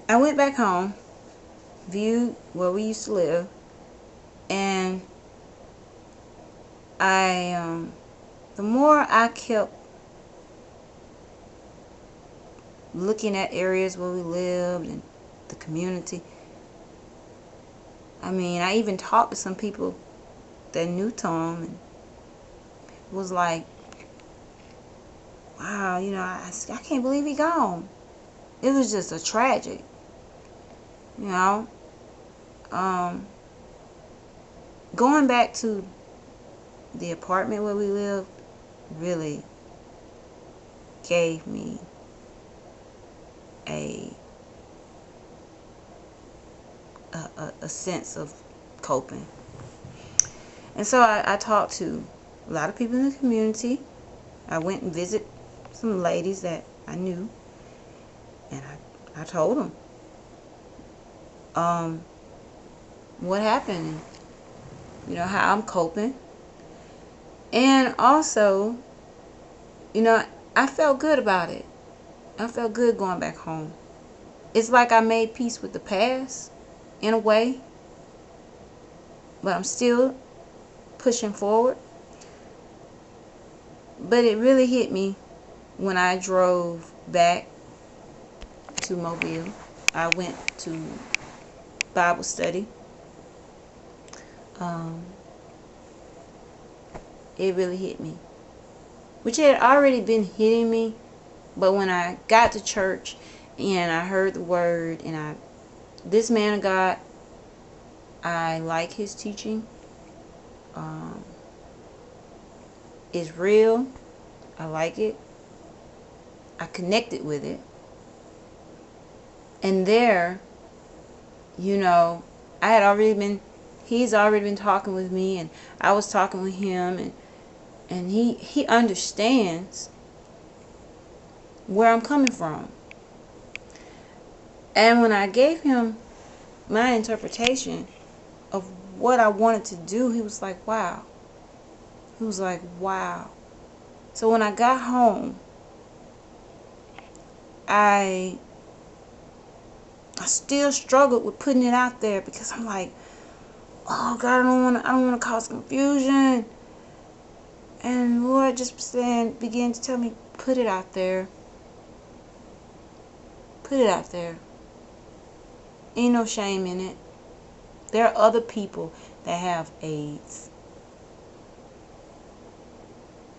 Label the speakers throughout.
Speaker 1: I went back home, viewed where we used to live, and the more I kept looking at areas where we lived and the community, I mean, I even talked to some people that knew Tom, and it was like, wow, I can't believe he gone. It was just a tragic, you know. Um, Going back to the apartment where we lived really gave me a a sense of coping. And so I talked to a lot of people in the community. I went and visited some ladies that I knew, and I told them what happened, how I'm coping. And also, I felt good about it. I felt good going back home. It's like I made peace with the past in a way, but I'm still pushing forward. But it really hit me when I drove back to Mobile. I went to Bible study. It really hit me, which had already been hitting me, but when I got to church and I heard the word, and this man of God, I like his teaching. It's real. I like it. I connected with it. And there, I had already been, he's already been talking with me, and I was talking with him, and he understands where I'm coming from. And when I gave him my interpretation of what I wanted to do, he was like, wow. He was like, wow. So when I got home, I still struggled with putting it out there, because I'm like, oh God, I don't want to cause confusion. And Lord just began to tell me, put it out there. Put it out there. Ain't no shame in it. There are other people that have AIDS.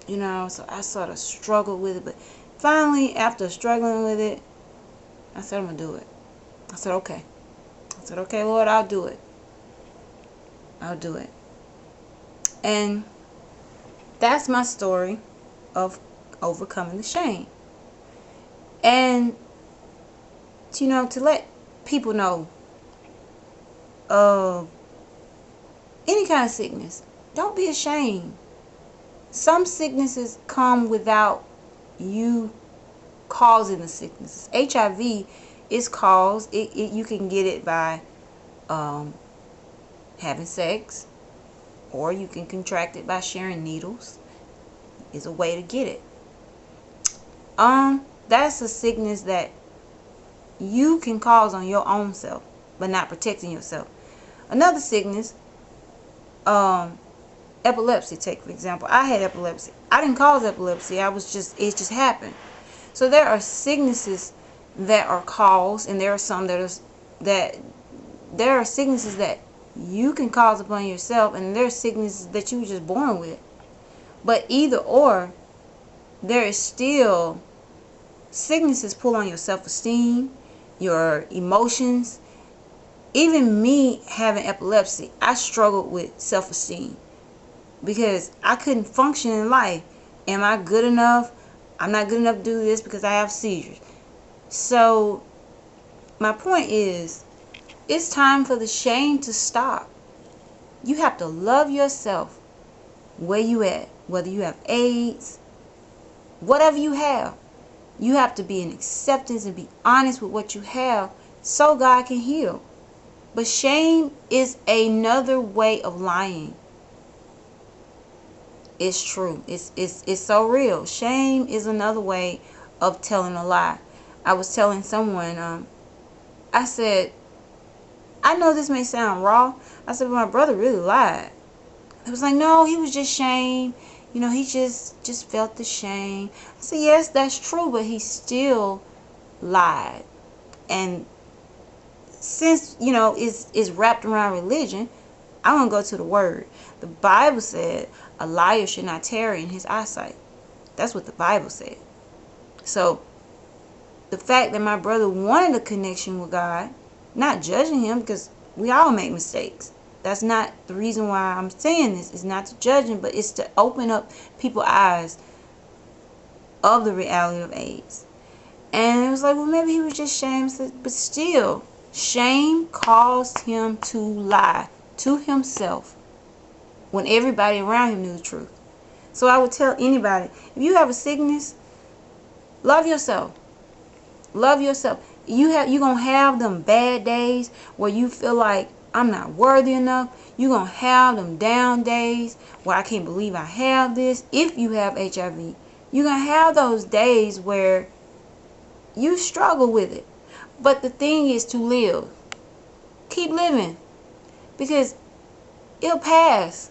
Speaker 1: So I sort of struggled with it. But finally, after struggling with it, I said, I'm going to do it. I said, okay. I said, okay, Lord, I'll do it. I'll do it. And that's my story of overcoming the shame. And, to let people know of any kind of sickness, don't be ashamed. Some sicknesses come without you causing the sicknesses. HIV is caused. You can get it by having sex, or you can contract it by sharing needles. Is a way to get it. That's a sickness that you can cause on your own self, but not protecting yourself. Another sickness, epilepsy, take for example. I had epilepsy. I didn't cause epilepsy. It just happened. So there are sicknesses that are caused, and there are some that there are sicknesses that you can cause upon yourself, and there are sicknesses that you were just born with. But either or, there is still sicknesses pull on your self-esteem, your emotions. Even me having epilepsy, I struggled with self-esteem, because I couldn't function in life. Am I good enough? I'm not good enough to do this because I have seizures. So my point is, it's time for the shame to stop. You have to love yourself where you at, whether you have AIDS, whatever you have. You have to be in acceptance and be honest with what you have, so God can heal. But shame is another way of lying. It's true. It's so real. Shame is another way of telling a lie. I was telling someone, I said, I know this may sound raw. I said, but my brother really lied. It was like, no, he was just shame. You know, he just felt the shame. I said, yes, that's true, but he still lied. And since, you know, it's wrapped around religion, I want to go to the word. The Bible said a liar should not tarry in his eyesight. That's what the Bible said. So the fact that my brother wanted a connection with God, not judging him, because we all make mistakes. That's not the reason why I'm saying this. It's not to judge him, but it's to open up people's eyes of the reality of AIDS. And it was like, well, maybe he was just shamed. But still, shame caused him to lie to himself when everybody around him knew the truth. So I would tell anybody, if you have a sickness, love yourself. Love yourself. You're going to have them bad days where you feel like I'm not worthy enough. You're going to have them down days where I can't believe I have this. If you have HIV, you're going to have those days where you struggle with it. But the thing is to live. Keep living. Because it'll pass.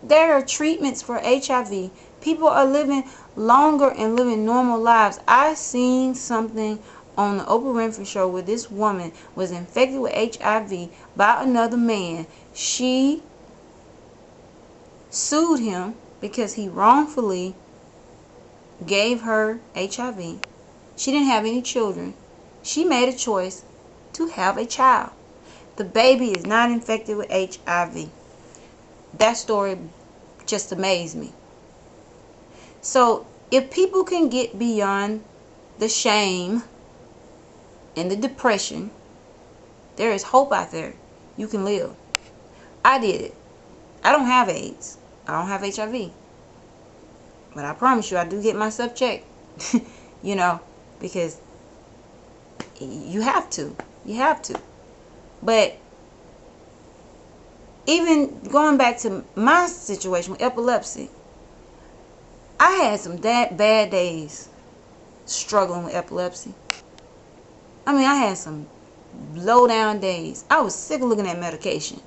Speaker 1: There are treatments for HIV. People are living longer and living normal lives. I seen something on the Oprah Winfrey Show where this woman was infected with HIV by another man. She sued him because he wrongfully gave her HIV. She didn't have any children. She made a choice to have a child. The baby is not infected with HIV. That story just amazed me. So if people can get beyond the shame and the depression, there is hope out there. You can live. I did it. I don't have AIDS. I don't have HIV. But I promise you, I do get myself checked. You know, because you have to. You have to. But even going back to my situation with epilepsy, I had some bad days struggling with epilepsy. I mean, I had some low down days. I was sick of looking at medication.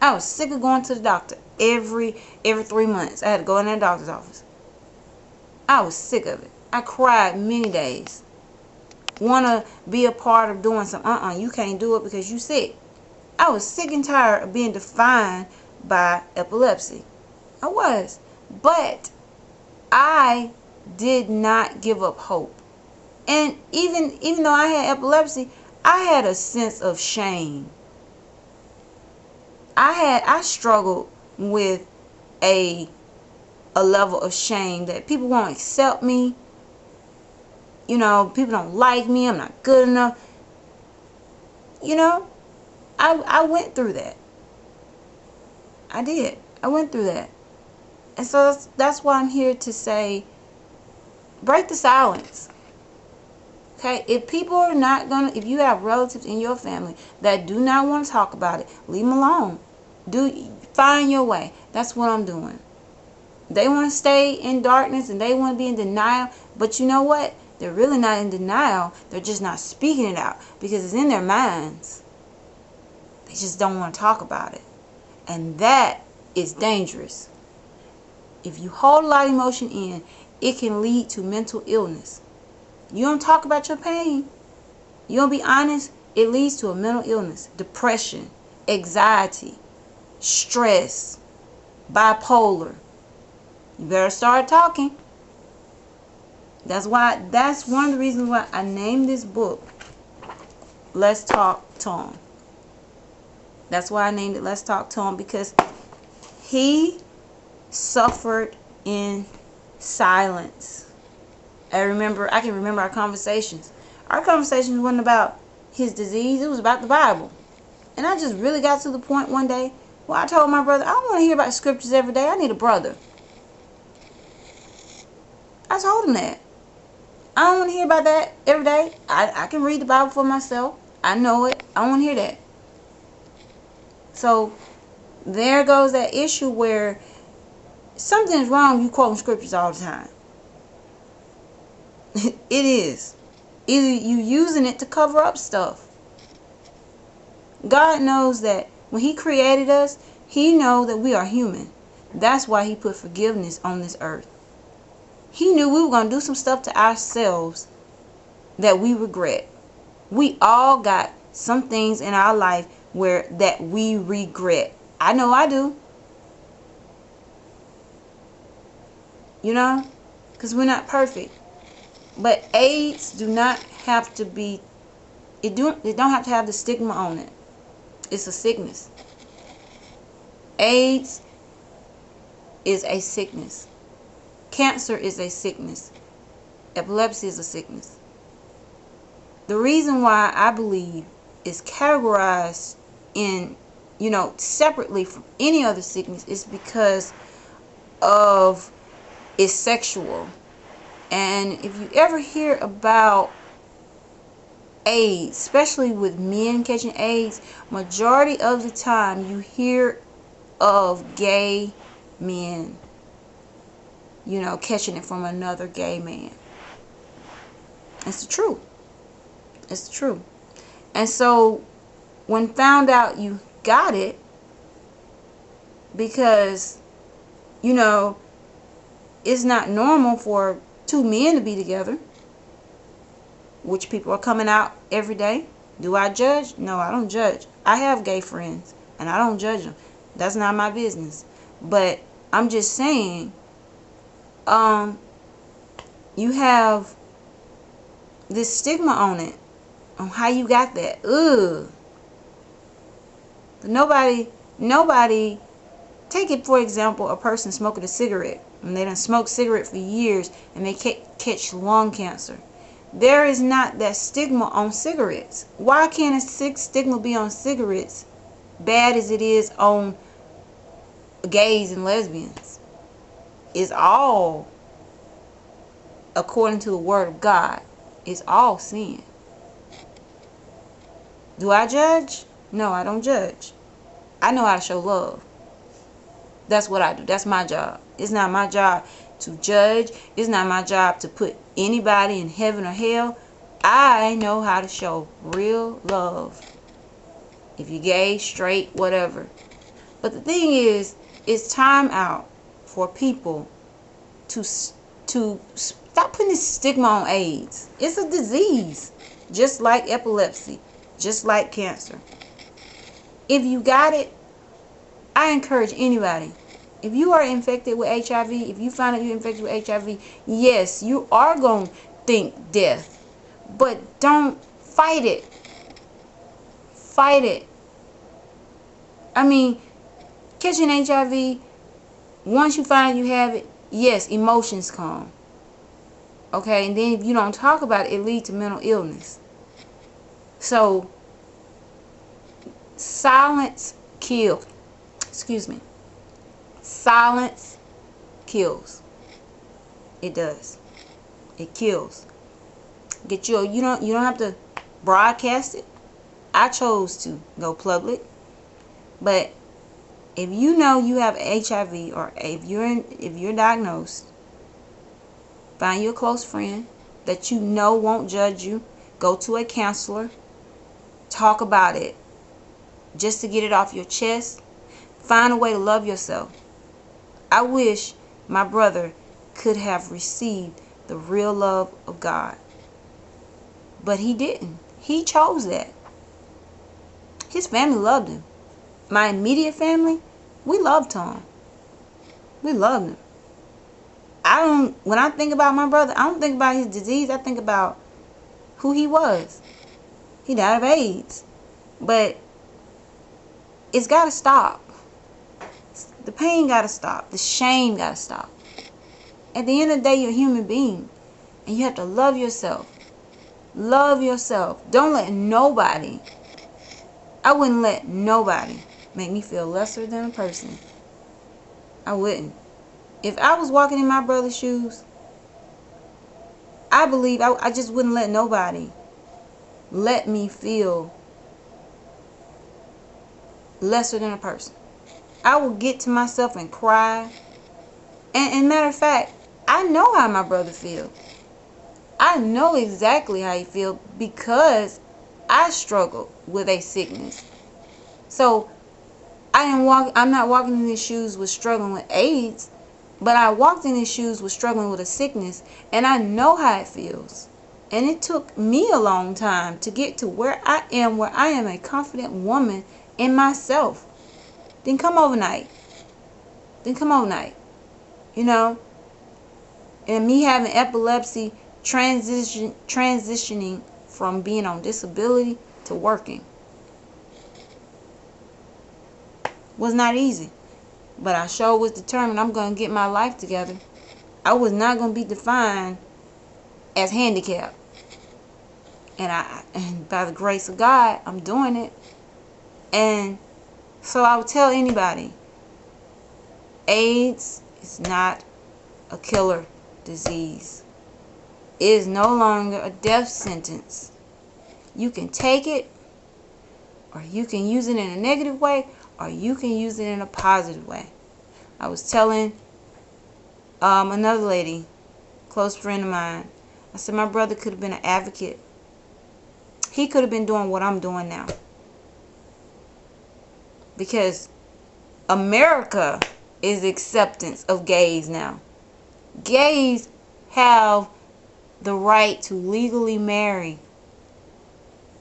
Speaker 1: I was sick of going to the doctor every 3 months. I had to go in that doctor's office. I was sick of it. I cried many days. Want to be a part of doing something. You can't do it because you sick. I was sick and tired of being defined by epilepsy. I was. But I did not give up hope. And even though I had epilepsy, I had a sense of shame. I struggled with a level of shame that people won't accept me. You know, people don't like me. I'm not good enough. You know, I went through that. I did. I went through that. And so that's why I'm here to say, break the silence. Okay? If people are not going to, if you have relatives in your family that do not want to talk about it, leave them alone. Find your way. That's what I'm doing. They want to stay in darkness and they want to be in denial. But you know what? They're really not in denial. They're just not speaking it out because it's in their minds. They just don't want to talk about it. And that is dangerous. If you hold a lot of emotion in, it can lead to mental illness. You don't talk about your pain. You don't be honest. It leads to a mental illness, depression, anxiety, stress, bipolar. You better start talking. That's one of the reasons why I named this book Let's Talk Tom. That's why I named it Let's Talk Tom, because he suffered in silence. I can remember our conversations. Our conversations wasn't about his disease, it was about the Bible. And I just really got to the point one day where I told my brother, I don't want to hear about scriptures every day. I need a brother. I told him that. I don't want to hear about that every day. I can read the Bible for myself. I know it. I don't want to hear that. So there goes that issue where something's wrong. You quoting scriptures all the time. It is. Either you using it to cover up stuff. God knows that when he created us, he knows that we are human. That's why he put forgiveness on this earth. He knew we were going to do some stuff to ourselves that we regret. We all got some things in our life where that we regret. I know I do. You know, because we're not perfect. But AIDS do not have to be, it don't have to have the stigma on it. It's a sickness. AIDS is a sickness. Cancer is a sickness. Epilepsy is a sickness. The reason why I believe is categorized in, separately from any other sickness is because of its sexual. And if you ever hear about AIDS, especially with men catching AIDS, majority of the time you hear of gay men, catching it from another gay man. It's the truth. It's the truth. And so when found out you got it, because, it's not normal for two men to be together, which people are coming out every day. Do I judge? No, I don't judge. I have gay friends, and I don't judge them. That's not my business. But I'm just saying, you have this stigma on it, on how you got that. Ugh. Nobody, take it for example, a person smoking a cigarette, and they done smoked cigarette for years, and they catch lung cancer. There is not that stigma on cigarettes. Why can't a stigma be on cigarettes, bad as it is on gays and lesbians? It's all, according to the word of God, it's all sin. Do I judge? No, I don't judge. I know how to show love. That's what I do. That's my job. It's not my job to judge. It's not my job to put anybody in heaven or hell. I know how to show real love. If you're gay, straight, whatever. But the thing is, it's time out for people to stop putting this stigma on AIDS. It's a disease, just like epilepsy, just like cancer. If you got it, I encourage anybody, if you are infected with HIV, if you find out you're infected with HIV, yes, you are going to think death. But don't fight it. Fight it. I mean, catching HIV, once you find out you have it, yes, emotions come. Okay, and then if you don't talk about it, it leads to mental illness. So, silence kills. Excuse me. Silence kills. It does. It kills. You don't have to broadcast it. I chose to go public. But if you know you have HIV, or if you're diagnosed, find you a close friend that you know won't judge you. Go to a counselor. Talk about it. Just to get it off your chest. Find a way to love yourself. I wish my brother could have received the real love of God. But he didn't. He chose that. His family loved him. My immediate family, we loved Tom. We loved him. When I think about my brother, I don't think about his disease. I think about who he was. He died of AIDS. But it's got to stop. The pain got to stop. The shame got to stop. At the end of the day, you're a human being. And you have to love yourself. Love yourself. Don't let nobody, I wouldn't let nobody make me feel lesser than a person. I wouldn't. If I was walking in my brother's shoes, I believe I just wouldn't let nobody let me feel lesser than a person. I will get to myself and cry. And matter of fact, I know how my brother feels. I know exactly how he feels because I struggled with a sickness. So I'm not walking in these shoes with struggling with AIDS, but I walked in these shoes with struggling with a sickness, and I know how it feels. And it took me a long time to get to where I am a confident woman in myself. Didn't come overnight. You know? And me having epilepsy, transitioning from being on disability to working was not easy. But I sure was determined I'm going to get my life together. I was not going to be defined as handicapped. And by the grace of God, I'm doing it. And so I would tell anybody, AIDS is not a killer disease. It is no longer a death sentence. You can take it, or you can use it in a negative way, or you can use it in a positive way. I was telling another lady, close friend of mine, I said my brother could have been an advocate. He could have been doing what I'm doing now. Because America is acceptance of gays now. Gays have the right to legally marry.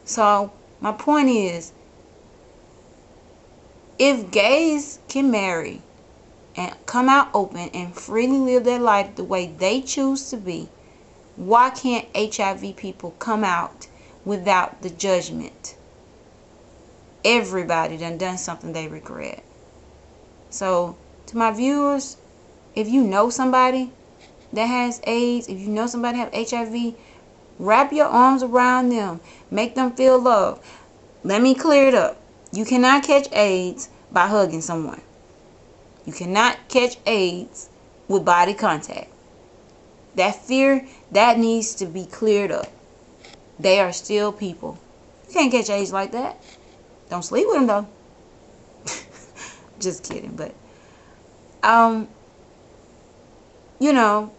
Speaker 1: So my point is, if gays can marry and come out open and freely live their life the way they choose to be, why can't HIV people come out without the judgment? Everybody done something they regret. So to my viewers, if you know somebody that has AIDS, if you know somebody that has HIV, wrap your arms around them. Make them feel love. Let me clear it up. You cannot catch AIDS by hugging someone. You cannot catch AIDS with body contact. That fear, that needs to be cleared up. They are still people. You can't catch AIDS like that. Don't sleep with them though. Just kidding, but you know,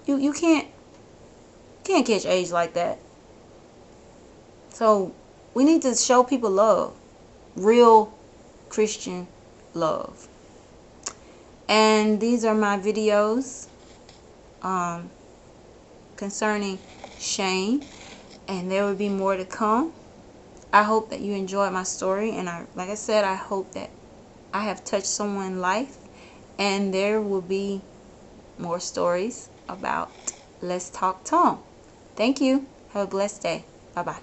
Speaker 1: you can't catch AIDS like that. So we need to show people love, real Christian love. And these are my videos concerning shame, and there will be more to come. I hope that you enjoyed my story, and like I said, I hope that I have touched someone's life, and there will be more stories about Let's Talk Tom. Thank you. Have a blessed day. Bye-bye.